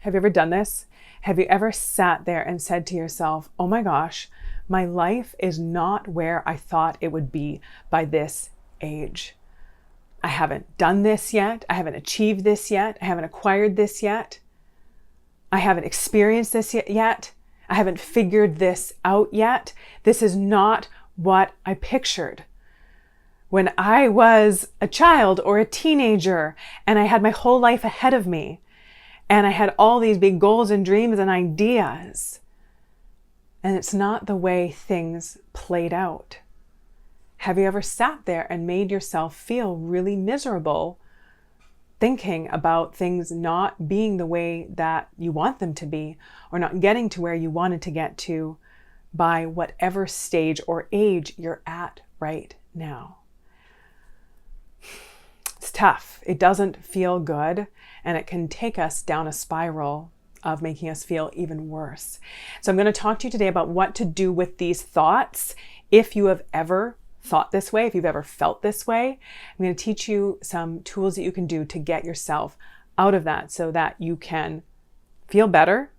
Have you ever done this? Have you ever sat there and said to yourself, oh my gosh, my life is not where I thought it would be by this age. I haven't done this yet. I haven't achieved this yet. I haven't acquired this yet. I haven't experienced this yet. I haven't figured this out yet. This is not what I pictured. When I was a child or a teenager and I had my whole life ahead of me and I had all these big goals and dreams and ideas, and it's not the way things played out. Have you ever sat there and made yourself feel really miserable thinking about things not being the way that you want them to be, or not getting to where you wanted to get to by whatever stage or age you're at right now? It's tough. It doesn't feel good, and it can take us down a spiral of making us feel even worse. So I'm going to talk to you today about what to do with these thoughts if you have ever thought this way, if you've ever felt this way. I'm going to teach you some tools that you can do to get yourself out of that so that you can feel better.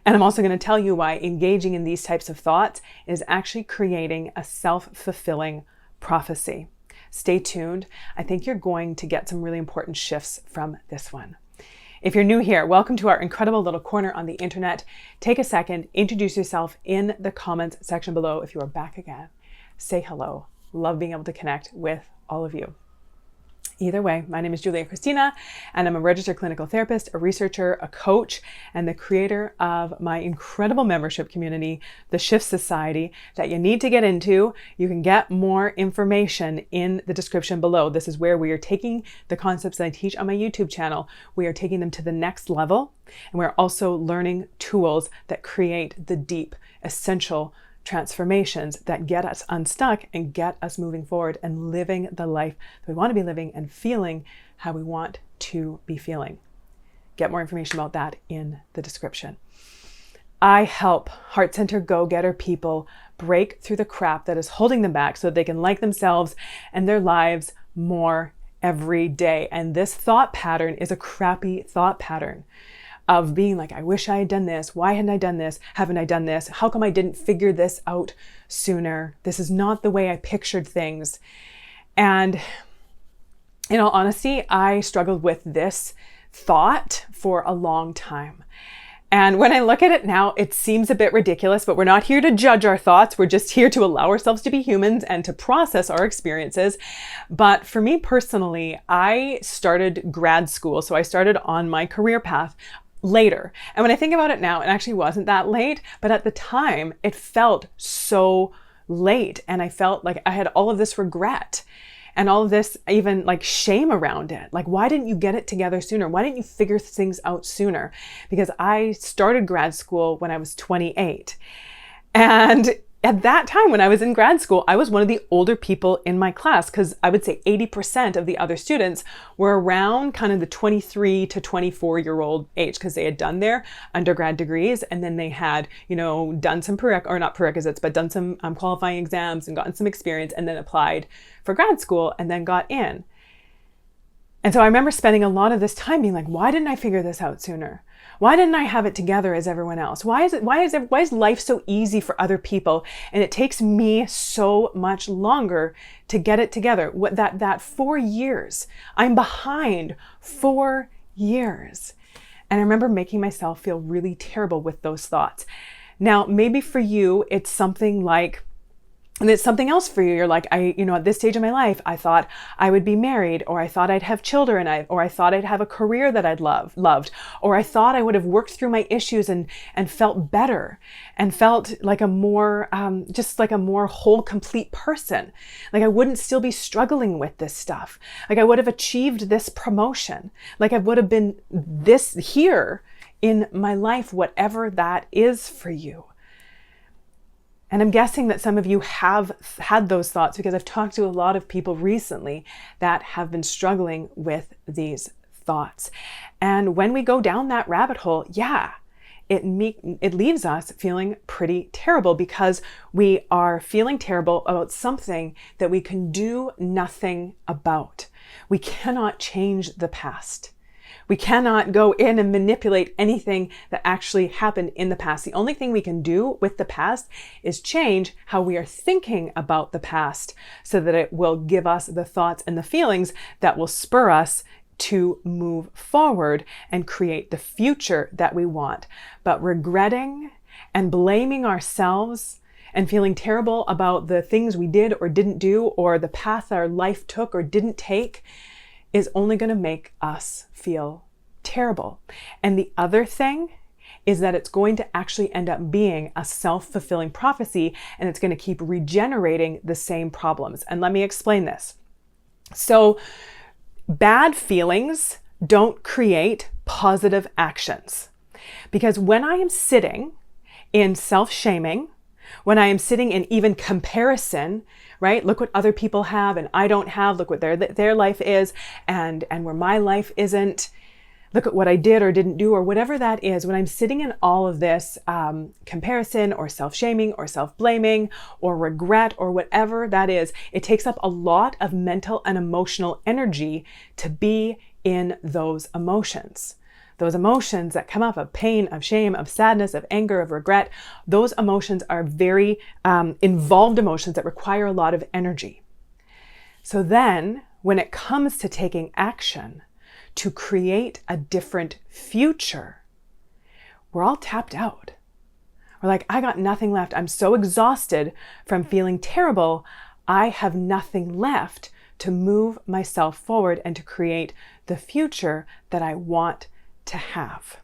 And I'm also going to tell you why engaging in these types of thoughts is actually creating a self-fulfilling prophecy. Stay tuned. I think you're going to get some really important shifts from this one. If you're new here, welcome to our incredible little corner on the internet. Take a second, introduce yourself in the comments section below. If you are back again, say hello. Love being able to connect with all of you. Either way, my name is Kristina, and I'm a registered clinical therapist, a researcher, a coach, and the creator of my incredible membership community, the Shift Society, that you need to get into. You can get more information in the description below. This is where we are taking the concepts that I teach on my YouTube channel. We are taking them to the next level, and we're also learning tools that create the deep, essential transformations that get us unstuck and get us moving forward and living the life that we want to be living and feeling how we want to be feeling. Get more information about that in the description. I help heart center go-getter people break through the crap that is holding them back so that they can like themselves and their lives more every day. And this thought pattern is a crappy thought pattern of being like, I wish I had done this. Why hadn't I done this? Haven't I done this? How come I didn't figure this out sooner? This is not the way I pictured things. And in all honesty, I struggled with this thought for a long time. And when I look at it now, it seems a bit ridiculous, but we're not here to judge our thoughts. We're just here to allow ourselves to be humans and to process our experiences. But for me personally, I started grad school. So I started on my career path later. And when I think about it now, it actually wasn't that late, but at the time it felt so late. And I felt like I had all of this regret and all of this even like shame around it. Like, why didn't you get it together sooner? Why didn't you figure things out sooner? Because I started grad school when I was 28. And at that time, when I was in grad school, I was one of the older people in my class, because I would say 80% of the other students were around kind of the 23 to 24-year-old age, because they had done their undergrad degrees and then they had, done some not prerequisites, but done some qualifying exams and gotten some experience and then applied for grad school and then got in. And so I remember spending a lot of this time being like, why didn't I figure this out sooner? Why didn't I have it together as everyone else? Why is life so easy for other people? And it takes me so much longer to get it together. That 4 years, I'm behind 4 years. And I remember making myself feel really terrible with those thoughts. Now, maybe for you, it's something like, and it's something else for you. You're like, at this stage of my life, I thought I would be married, or I thought I'd have children, or I thought I'd have a career that I'd loved, or I thought I would have worked through my issues and felt better and felt like a more, just like a more whole, complete person. Like I wouldn't still be struggling with this stuff. Like I would have achieved this promotion. Like I would have been this here in my life, whatever that is for you. And I'm guessing that some of you have had those thoughts because I've talked to a lot of people recently that have been struggling with these thoughts. And when we go down that rabbit hole, it leaves us feeling pretty terrible because we are feeling terrible about something that we can do nothing about. We cannot change the past. We cannot go in and manipulate anything that actually happened in the past. The only thing we can do with the past is change how we are thinking about the past so that it will give us the thoughts and the feelings that will spur us to move forward and create the future that we want. But regretting and blaming ourselves and feeling terrible about the things we did or didn't do, or the path our life took or didn't take, is only going to make us feel terrible. And the other thing is that it's going to actually end up being a self-fulfilling prophecy, and it's going to keep regenerating the same problems. And let me explain this. So, bad feelings don't create positive actions. Because when I am sitting in self-shaming, when I am sitting in even comparison, right? Look what other people have and I don't have. Look what their life is and where my life isn't. Look at what I did or didn't do or whatever that is. When I'm sitting in all of this comparison or self-shaming or self-blaming or regret or whatever that is, it takes up a lot of mental and emotional energy to be in those emotions. Those emotions that come up of pain, of shame, of sadness, of anger, of regret, those emotions are very involved emotions that require a lot of energy. So then when it comes to taking action to create a different future, we're all tapped out. We're like, I got nothing left. I'm so exhausted from feeling terrible. I have nothing left to move myself forward and to create the future that I want to have.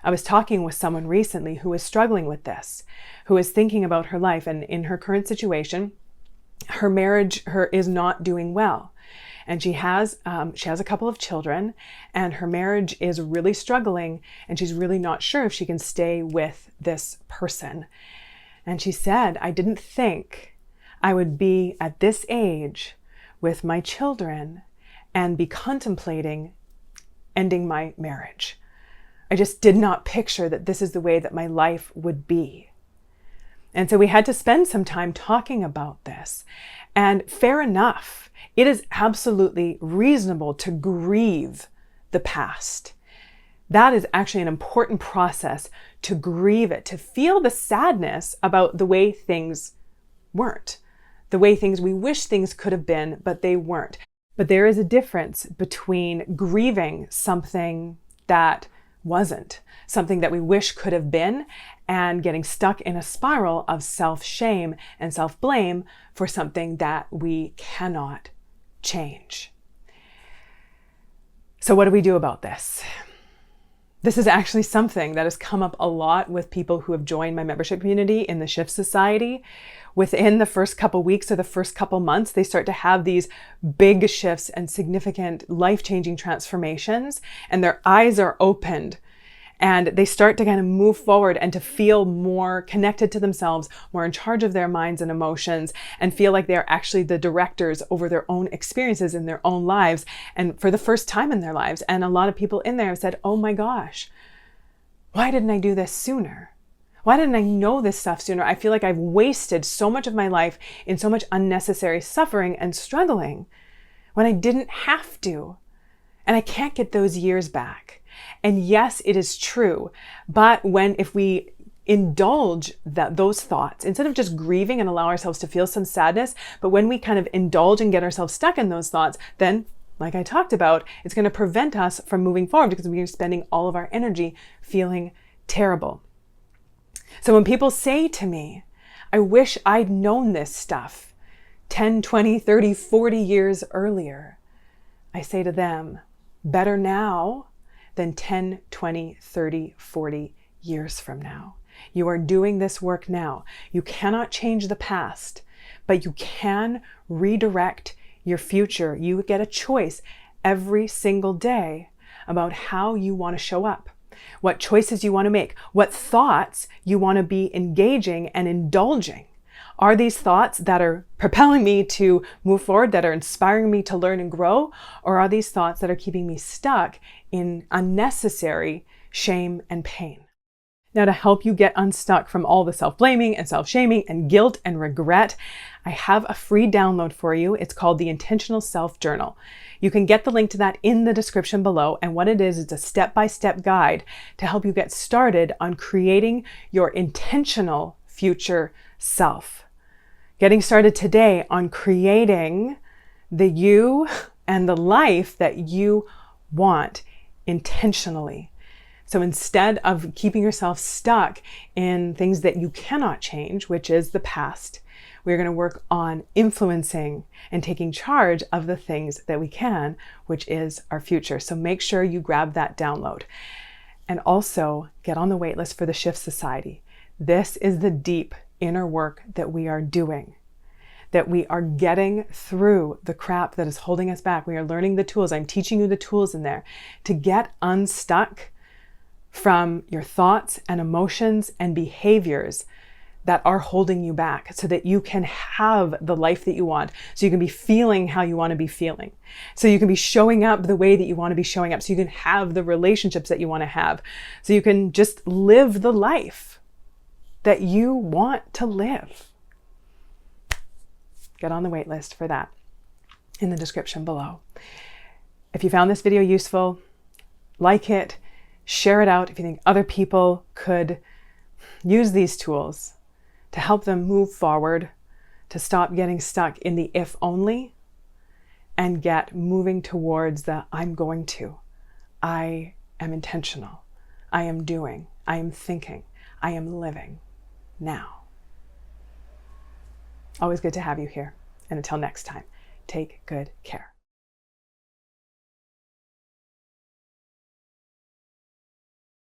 I was talking with someone recently who is struggling with this, who is thinking about her life, and in her current situation, her marriage is not doing well. And she has a couple of children, and her marriage is really struggling, and she's really not sure if she can stay with this person. And she said, I didn't think I would be at this age with my children and be contemplating ending my marriage. I just did not picture that this is the way that my life would be. And so we had to spend some time talking about this. And fair enough, it is absolutely reasonable to grieve the past. That is actually an important process, to grieve it, to feel the sadness about the way things weren't, the way we wish things could have been, but they weren't. But there is a difference between grieving something that wasn't, something that we wish could have been, and getting stuck in a spiral of self-shame and self-blame for something that we cannot change. So what do we do about this? This is actually something that has come up a lot with people who have joined my membership community in the Shift Society. Within the first couple weeks or the first couple months, they start to have these big shifts and significant life-changing transformations, and their eyes are opened, and they start to kind of move forward and to feel more connected to themselves, more in charge of their minds and emotions, and feel like they're actually the directors over their own experiences in their own lives, and for the first time in their lives. And a lot of people in there have said, oh my gosh, why didn't I do this sooner? Why didn't I know this stuff sooner? I feel like I've wasted so much of my life in so much unnecessary suffering and struggling when I didn't have to. And I can't get those years back. And yes, it is true. But if we indulge those thoughts, instead of just grieving and allow ourselves to feel some sadness, but when we kind of indulge and get ourselves stuck in those thoughts, then, like I talked about, it's going to prevent us from moving forward because we're spending all of our energy feeling terrible. So when people say to me, I wish I'd known this stuff 10, 20, 30, 40 years earlier, I say to them, better now than 10, 20, 30, 40 years from now. You are doing this work now. You cannot change the past, but you can redirect your future. You get a choice every single day about how you want to show up, what choices you want to make, what thoughts you want to be engaging and indulging. Are these thoughts that are propelling me to move forward, that are inspiring me to learn and grow? Or are these thoughts that are keeping me stuck in unnecessary shame and pain? Now, to help you get unstuck from all the self-blaming and self-shaming and guilt and regret, I have a free download for you. It's called the Intentional Self Journal. You can get the link to that in the description below. And what it is, it's a step-by-step guide to help you get started on creating your intentional future self. Getting started today on creating the you and the life that you want intentionally. So instead of keeping yourself stuck in things that you cannot change, which is the past, we're going to work on influencing and taking charge of the things that we can, which is our future. So make sure you grab that download. And also get on the wait list for the Shift Society. This is the deep inner work that we are doing, that we are getting through the crap that is holding us back. We are learning the tools. I'm teaching you the tools in there to get unstuck from your thoughts and emotions and behaviors that are holding you back, so that you can have the life that you want, so you can be feeling how you want to be feeling, so you can be showing up the way that you want to be showing up, so you can have the relationships that you want to have, so you can just live the life that you want to live. Get on the wait list for that in the description below. If you found this video useful, like it, share it out if you think other people could use these tools to help them move forward, to stop getting stuck in the if only, and get moving towards the I'm going to. I am intentional. I am doing. I am thinking. I am living now. Always good to have you here. And until next time, take good care.